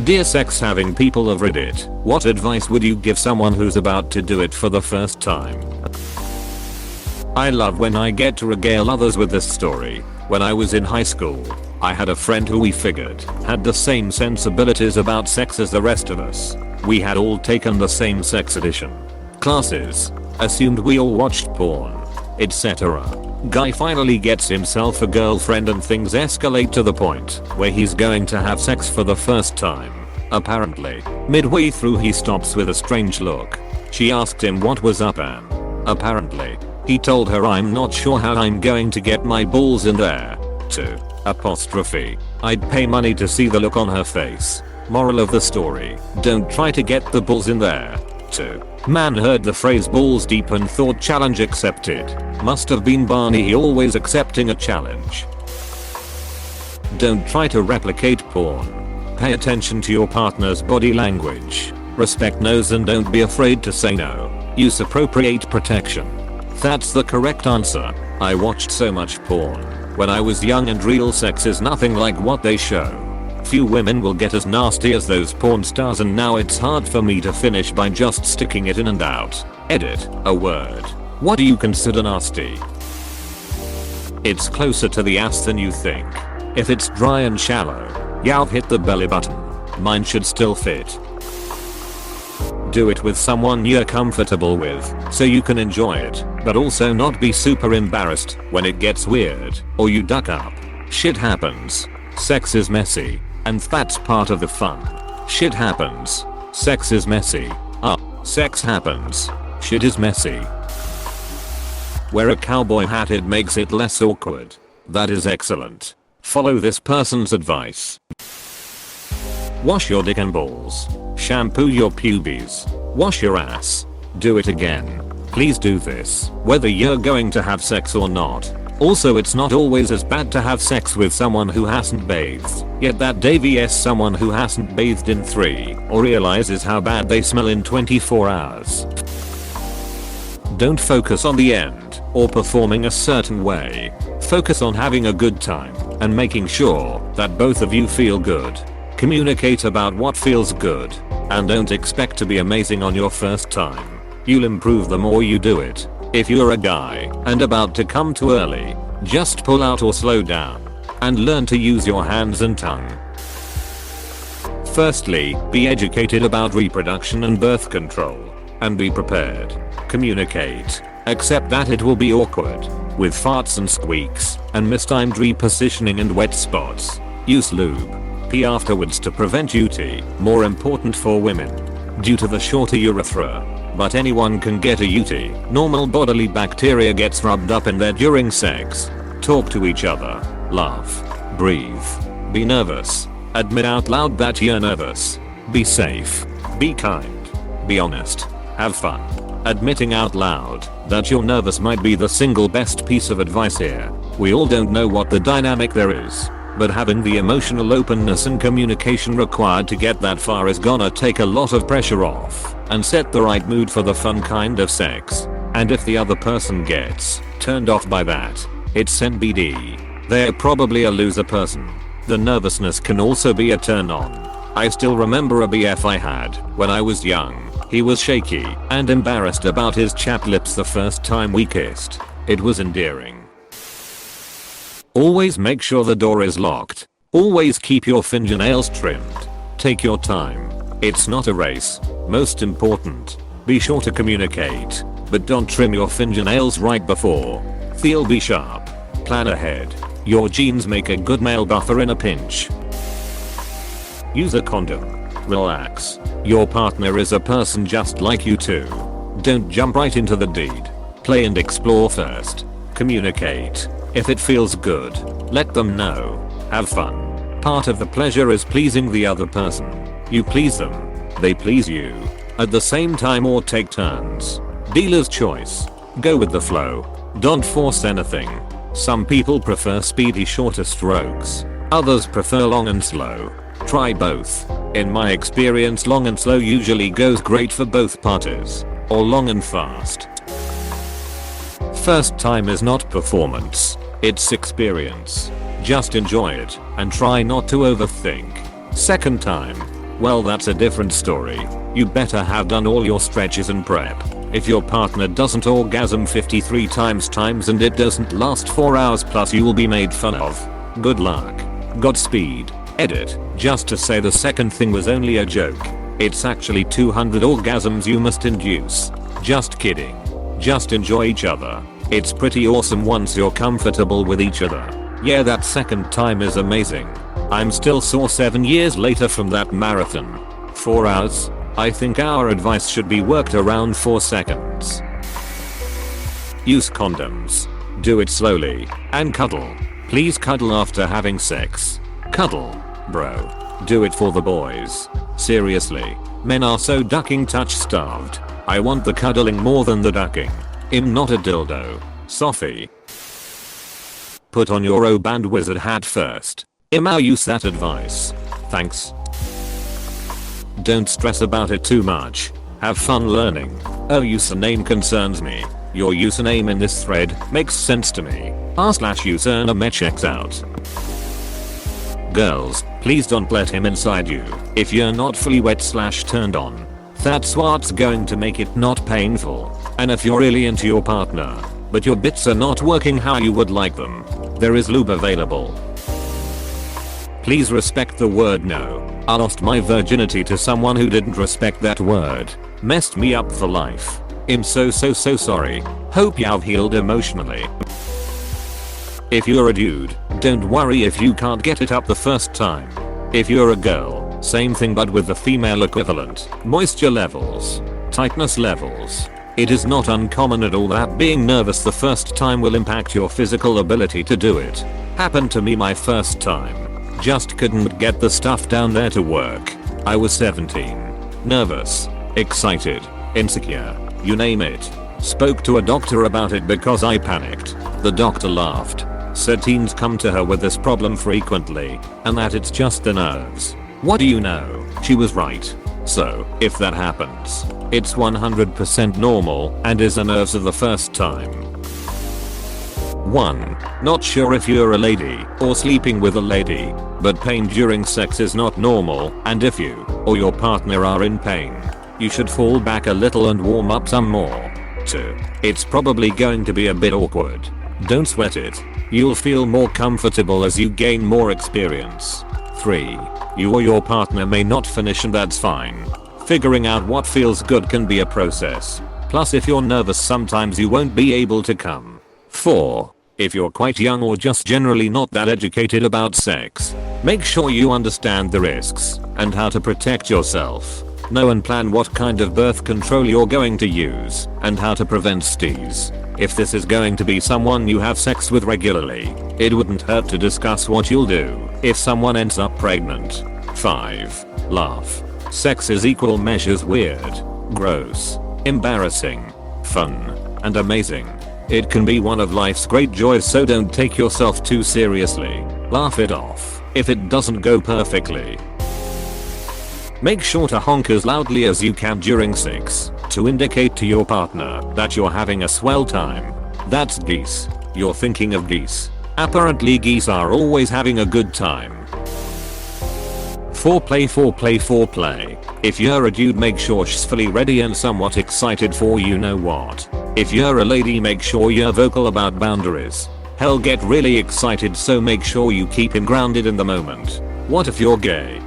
Dear sex having people of Reddit, what advice would you give someone who's about to do it for the first time? I love when I get to regale others with this story. When I was in high school, I had a friend who we figured had the same sensibilities about sex as the rest of us. We had all taken the same sex edition classes, assumed we all watched porn, etc. Guy finally gets himself a girlfriend and things escalate to the point where he's going to have sex for the first time. Apparently, midway through he stops with a strange look. She asked him what was up and apparently, he told her, "I'm not sure how I'm going to get my balls in there." I'd pay money to see the look on her face. Moral of the story, don't try to get the balls in there. 2. Man heard the phrase balls deep and thought challenge accepted. Must have been Barney always accepting a challenge. Don't try to replicate porn. Pay attention to your partner's body language. Respect no's and don't be afraid to say no. Use appropriate protection. That's the correct answer. I watched so much porn when I was young and real sex is nothing like what they show. Few women will get as nasty as those porn stars and now it's hard for me to finish by just sticking it in and out. Edit, a word. What do you consider nasty? It's closer to the ass than you think. If it's dry and shallow, you've hit the belly button. Mine should still fit. Do it with someone you're comfortable with so you can enjoy it, but also not be super embarrassed when it gets weird or you duck up. Shit happens. Sex is messy, and that's part of the fun. Shit happens. Sex is messy. Sex happens. Shit is messy. Wear a cowboy hat, it makes it less awkward. That is excellent. Follow this person's advice. Wash your dick and balls. Shampoo your pubes. Wash your ass. Do it again. Please do this, whether you're going to have sex or not. Also, it's not always as bad to have sex with someone who hasn't bathed. Yet that day vs someone who hasn't bathed in 3 or realizes how bad they smell in 24 hours. Don't focus on the end or performing a certain way. Focus on having a good time and making sure that both of you feel good. Communicate about what feels good and don't expect to be amazing on your first time. You'll improve the more you do it. If you're a guy and about to come too early, just pull out or slow down and learn to use your hands and tongue. Firstly, be educated about reproduction and birth control and be prepared. Communicate. Accept that it will be awkward with farts and squeaks and mistimed repositioning and wet spots. Use lube. Pee afterwards to prevent UTI, more important for women due to the shorter urethra. But anyone can get a UTI. Normal bodily bacteria gets rubbed up in there during sex. Talk to each other. Laugh. Breathe. Be nervous. Admit out loud that you're nervous. Be safe. Be kind. Be honest. Have fun. Admitting out loud that you're nervous might be the single best piece of advice here. We all don't know what the dynamic there is, but having the emotional openness and communication required to get that far is gonna take a lot of pressure off and set the right mood for the fun kind of sex. And if the other person gets turned off by that, it's NBD. They're probably a loser person. The nervousness can also be a turn on. I still remember a BF I had when I was young. He was shaky and embarrassed about his chapped lips the first time we kissed. It was endearing. Always make sure the door is locked. Always keep your fingernails trimmed. Take your time. It's not a race. Most important, be sure to communicate, but don't trim your fingernails right before. Feel be sharp. Plan ahead. Your genes make a good male buffer in a pinch. Use a condom. Relax. Your partner is a person just like you too. Don't jump right into the deed. Play and explore first. Communicate. If it feels good, let them know. Have fun. Part of the pleasure is pleasing the other person. You please them, they please you. At the same time or take turns. Dealer's choice. Go with the flow. Don't force anything. Some people prefer speedy shorter strokes. Others prefer long and slow. Try both. In my experience, long and slow usually goes great for both parties. Or long and fast. First time is not performance. It's experience. Just enjoy it and try not to overthink. Second time, Well, that's a different story. You better have done all your stretches and prep. If your partner doesn't orgasm 53 times and it doesn't last 4 hours plus, you will be made fun of. Good luck. Godspeed. Edit. Just to say the second thing was only a joke. It's actually 200 orgasms you must induce. Just kidding. Just enjoy each other. It's pretty awesome once you're comfortable with each other. Yeah, that second time is amazing. I'm still sore 7 years later from that marathon. 4 hours? I think our advice should be worked around 4 seconds. Use condoms. Do it slowly. And cuddle. Please cuddle after having sex. Cuddle. Bro. Do it for the boys. Seriously. Men are so ducking touch starved. I want the cuddling more than the ducking. I'm not a dildo. Sophie. Put on your O band wizard hat first. I'll use that advice. Thanks. Don't stress about it too much. Have fun learning. Oh, username concerns me. Your username in this thread makes sense to me. r/username checks out. Girls, please don't let him inside you if you're not fully wet/turned on. That's what's going to make it not painful. And if you're really into your partner, but your bits are not working how you would like them, there is lube available. Please respect the word no. I lost my virginity to someone who didn't respect that word. Messed me up for life. I'm so sorry. Hope you've healed emotionally. If you're a dude, don't worry if you can't get it up the first time. If you're a girl, same thing but with the female equivalent. Moisture levels. Tightness levels. It is not uncommon at all that being nervous the first time will impact your physical ability to do it. Happened to me my first time. Just couldn't get the stuff down there to work. I was 17. Nervous. Excited. Insecure. You name it. Spoke to a doctor about it because I panicked. The doctor laughed. Said teens come to her with this problem frequently, and that it's just the nerves. What do you know? She was right. So, if that happens, it's 100% normal and is the nerves of the first time. 1. Not sure if you're a lady or sleeping with a lady, but pain during sex is not normal, and if you or your partner are in pain, you should fall back a little and warm up some more. 2. It's probably going to be a bit awkward. Don't sweat it. You'll feel more comfortable as you gain more experience. 3. You or your partner may not finish and that's fine. Figuring out what feels good can be a process. Plus if you're nervous sometimes you won't be able to come. 4. If you're quite young or just generally not that educated about sex, make sure you understand the risks and how to protect yourself. Know and plan what kind of birth control you're going to use and how to prevent STIs. If this is going to be someone you have sex with regularly, it wouldn't hurt to discuss what you'll do if someone ends up pregnant. 5. Laugh. Sex is equal measures weird, gross, embarrassing, fun, and amazing. It can be one of life's great joys, so don't take yourself too seriously. Laugh it off if it doesn't go perfectly. Make sure to honk as loudly as you can during sex to indicate to your partner that you're having a swell time. That's geese. You're thinking of geese. Apparently geese are always having a good time. Foreplay. If you're a dude, make sure she's fully ready and somewhat excited for you know what. If you're a lady, make sure you're vocal about boundaries. Hell, get really excited, so make sure you keep him grounded in the moment. What if you're gay?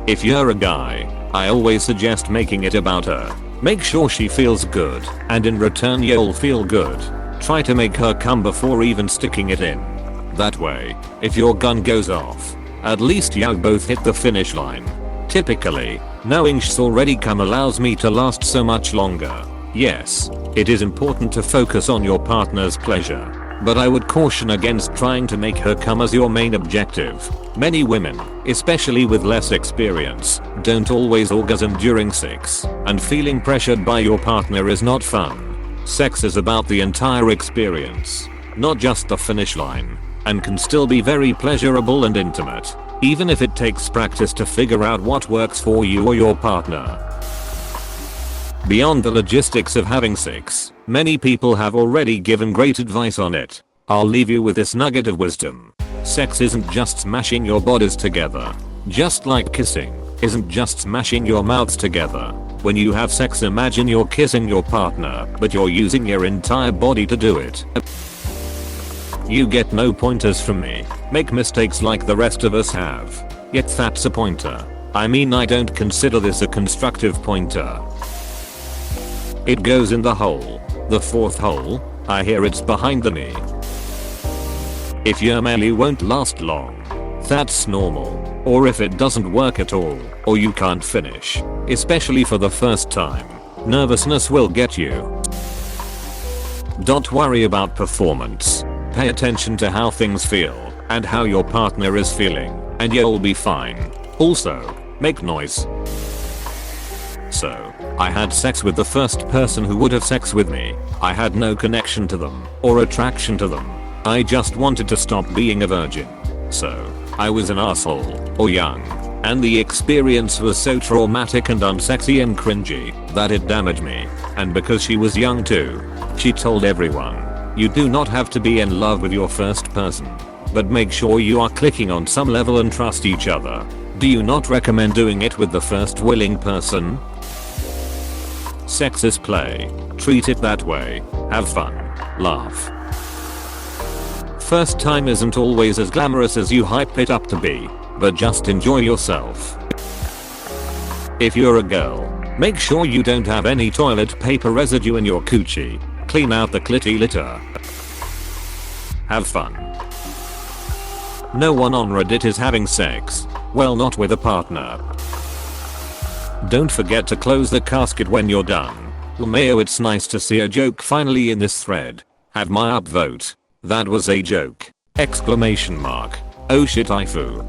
If you're a guy, I always suggest making it about her. Make sure she feels good, and in return you'll feel good. Try to make her come before even sticking it in. That way, if your gun goes off, at least you both hit the finish line. Typically, knowing she's already come allows me to last so much longer. Yes, it is important to focus on your partner's pleasure, but I would caution against trying to make her come as your main objective. Many women, especially with less experience, don't always orgasm during sex, and feeling pressured by your partner is not fun. Sex is about the entire experience, not just the finish line, and can still be very pleasurable and intimate, even if it takes practice to figure out what works for you or your partner. Beyond the logistics of having sex, many people have already given great advice on it. I'll leave you with this nugget of wisdom. Sex isn't just smashing your bodies together, Just like kissing isn't just smashing your mouths together. When you have sex, imagine you're kissing your partner, but you're using your entire body to do it. You get no pointers from me. Make mistakes like the rest of us have. Yet that's a pointer. I mean, I don't consider this a constructive pointer. It goes in the hole. The fourth hole. I hear it's behind the knee. If your melee won't last long, that's normal. Or if it doesn't work at all, or you can't finish, especially for the first time, nervousness will get you. Don't worry about performance. Pay attention to how things feel and how your partner is feeling, and you'll be fine. Also, make noise. So, I had sex with the first person who would have sex with me. I had no connection to them or attraction to them. I just wanted to stop being a virgin. So, I was an asshole, or young, and the experience was so traumatic and unsexy and cringy that it damaged me. And because she was young too, she told everyone, you do not have to be in love with your first person, but make sure you are clicking on some level and trust each other. Do you not recommend doing it with the first willing person? Sex is play. Treat it that way. Have fun. Laugh. First time isn't always as glamorous as you hype it up to be, but just enjoy yourself. If you're a girl, make sure you don't have any toilet paper residue in your coochie. Clean out the clitty litter. Have fun. No one on Reddit is having sex. Well, not with a partner. Don't forget to close the casket when you're done. LMAO, it's nice to see a joke finally in this thread. Have my upvote. That was a joke. Exclamation mark. Oh shit, I foo.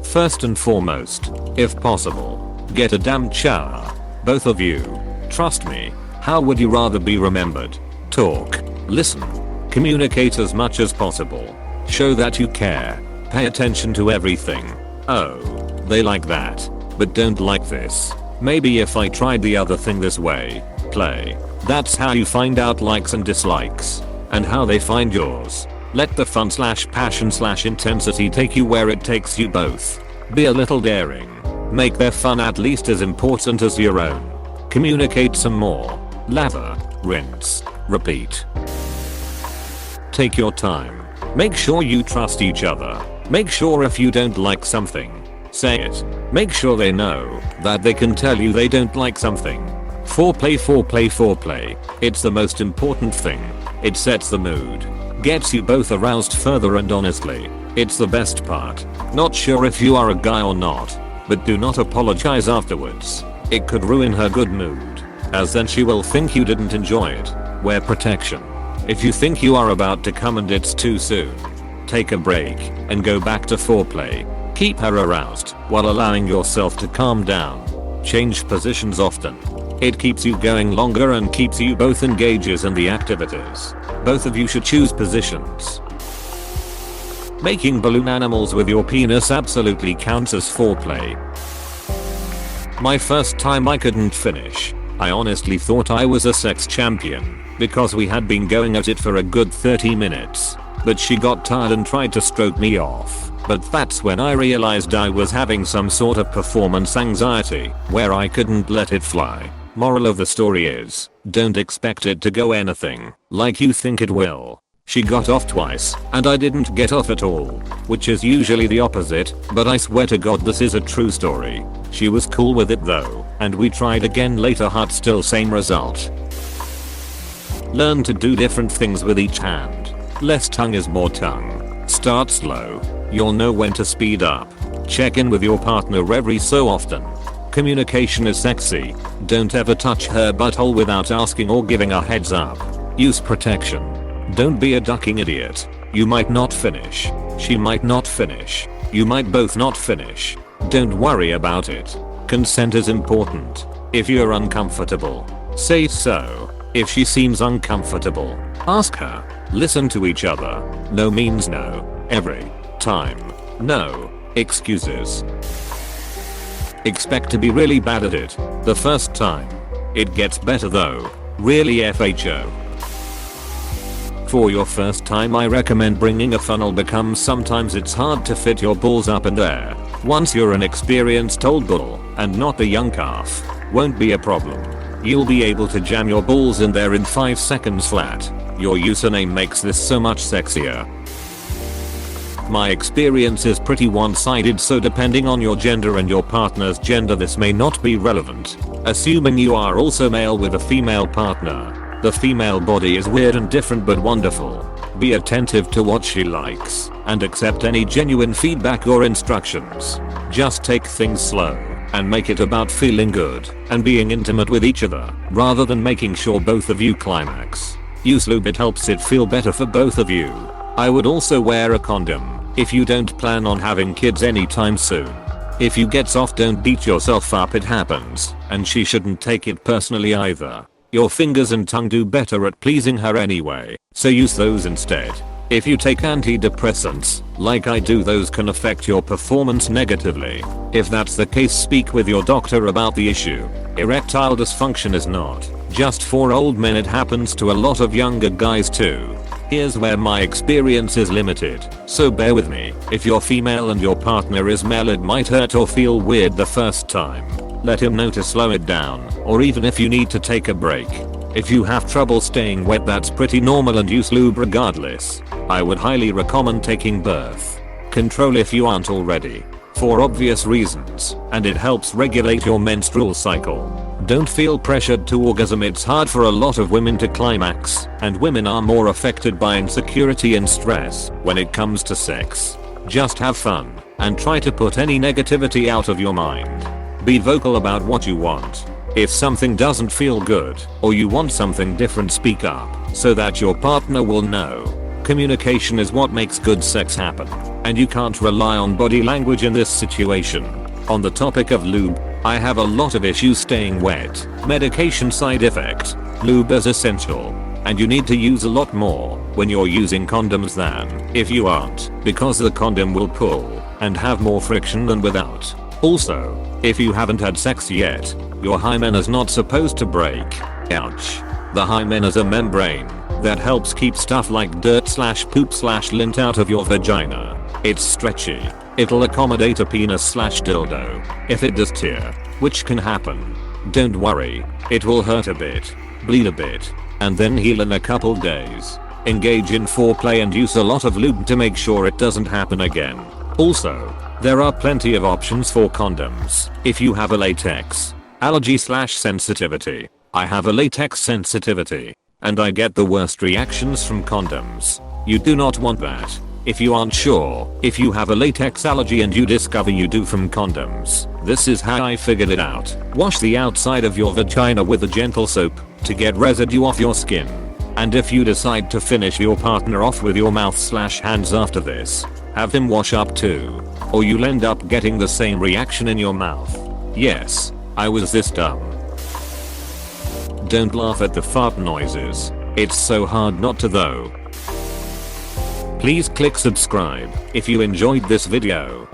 First and foremost, if possible, get a damn shower. Both of you. Trust me. How would you rather be remembered? Talk. Listen. Communicate as much as possible. Show that you care. Pay attention to everything. Oh, they like that, but don't like this. Maybe if I tried the other thing this way. Play. That's how you find out likes and dislikes. And how they find yours. Let the fun/passion/intensity take you where it takes you both. Be a little daring. Make their fun at least as important as your own. Communicate some more. Lather, rinse, repeat. Take your time. Make sure you trust each other. Make sure if you don't like something, say it. Make sure they know that they can tell you they don't like something. Foreplay, foreplay, foreplay. It's the most important thing. It sets the mood. Gets you both aroused further, and honestly, it's the best part. Not sure if you are a guy or not, but do not apologize afterwards. It could ruin her good mood, as then she will think you didn't enjoy it. Wear protection. If you think you are about to come and it's too soon, take a break and go back to foreplay. Keep her aroused while allowing yourself to calm down. Change positions often. It keeps you going longer and keeps you both engaged in the activities. Both of you should choose positions. Making balloon animals with your penis absolutely counts as foreplay. My first time I couldn't finish. I honestly thought I was a sex champion because we had been going at it for a good 30 minutes. But she got tired and tried to stroke me off. But that's when I realized I was having some sort of performance anxiety where I couldn't let it fly. Moral of the story is, don't expect it to go anything like you think it will. She got off twice, and I didn't get off at all, which is usually the opposite, but I swear to God this is a true story. She was cool with it though, and we tried again later, hot still same result. Learn to do different things with each hand. Less tongue is more tongue. Start slow. You'll know when to speed up. Check in with your partner every so often. Communication is sexy. Don't ever touch her butthole without asking or giving a heads up. Use protection. Don't be a ducking idiot. You might not finish. She might not finish. You might both not finish. Don't worry about it. Consent is important. If you're uncomfortable, say so. If she seems uncomfortable, ask her. Listen to each other. No means no. Every time. No excuses. Expect to be really bad at it the first time. It gets better though. Really FHO. For your first time I recommend bringing a funnel because sometimes it's hard to fit your balls up in there. Once you're an experienced old bull and not a young calf, won't be a problem. You'll be able to jam your balls in there in 5 seconds flat. Your username makes this so much sexier. My experience is pretty one-sided, so depending on your gender and your partner's gender this may not be relevant. Assuming you are also male with a female partner, the female body is weird and different but wonderful. Be attentive to what she likes and accept any genuine feedback or instructions. Just take things slow and make it about feeling good and being intimate with each other rather than making sure both of you climax. Use lube, it helps it feel better for both of you. I would also wear a condom if you don't plan on having kids anytime soon. If you get soft, don't beat yourself up, it happens, and she shouldn't take it personally either. Your fingers and tongue do better at pleasing her anyway, so use those instead. If you take antidepressants, like I do, those can affect your performance negatively. If that's the case, speak with your doctor about the issue. Erectile dysfunction is not just for old men, it happens to a lot of younger guys too. Here's where my experience is limited, so bear with me. If you're female and your partner is male, it might hurt or feel weird the first time. Let him know to slow it down, or even if you need to take a break. If you have trouble staying wet, that's pretty normal, and use lube regardless. I would highly recommend taking birth control if you aren't already, for obvious reasons, and it helps regulate your menstrual cycle. Don't feel pressured to orgasm, it's hard for a lot of women to climax, and women are more affected by insecurity and stress when it comes to sex. Just have fun, and try to put any negativity out of your mind. Be vocal about what you want. If something doesn't feel good, or you want something different, speak up, so that your partner will know. Communication is what makes good sex happen, and you can't rely on body language in this situation. On the topic of lube, I have a lot of issues staying wet. Medication side effect. Lube is essential, and you need to use a lot more when you're using condoms than if you aren't, because the condom will pull and have more friction than without. Also, if you haven't had sex yet, your hymen is not supposed to break. Ouch. The hymen is a membrane that helps keep stuff like dirt/poop/lint out of your vagina. It's stretchy. It'll accommodate a penis/dildo. If it does tear, which can happen, don't worry. It will hurt a bit, bleed a bit, and then heal in a couple days. Engage in foreplay and use a lot of lube to make sure it doesn't happen again. Also, there are plenty of options for condoms if you have a latex allergy/sensitivity. I have a latex sensitivity, and I get the worst reactions from condoms. You do not want that. If you aren't sure if you have a latex allergy and you discover you do from condoms, this is how I figured it out. Wash the outside of your vagina with a gentle soap to get residue off your skin. And if you decide to finish your partner off with your mouth/hands after this, have him wash up too, or you'll end up getting the same reaction in your mouth. Yes, I was this dumb. Don't laugh at the fart noises. It's so hard not to though. Please click subscribe if you enjoyed this video.